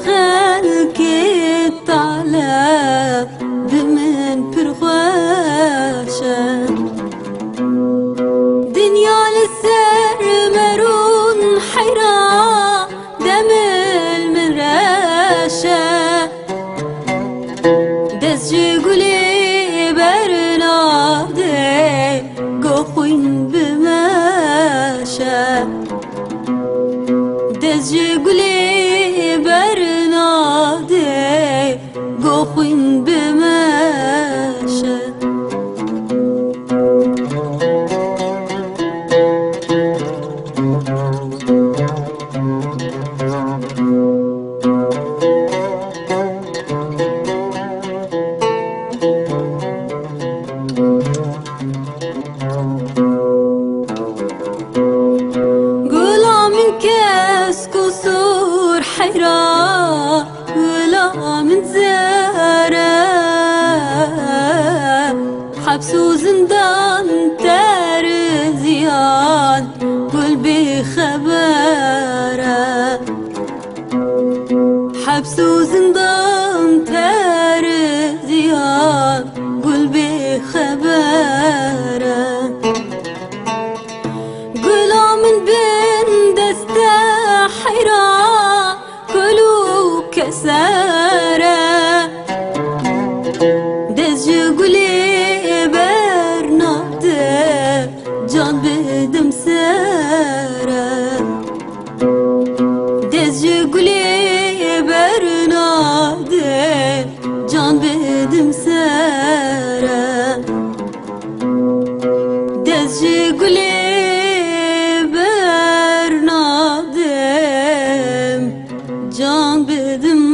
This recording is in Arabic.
خلق الطلب دمن برخواشة دنيا للسر مرون حيرة دمل من راشة دز جيقولي برنادي قوين بماشة دز جيقولي برنادي قوين بماشة كسور حيرة ولا من زارة حبس وزندان تارزيان قلبي خبارة حبس وزندان تارزيان قلبي خبارة قلا من بين دسته حيرة كلو كسارة دز جيقولي برناده جان بدم سارة دز جيقولي برناده جان بدم سارة دز جيقولي جان بدم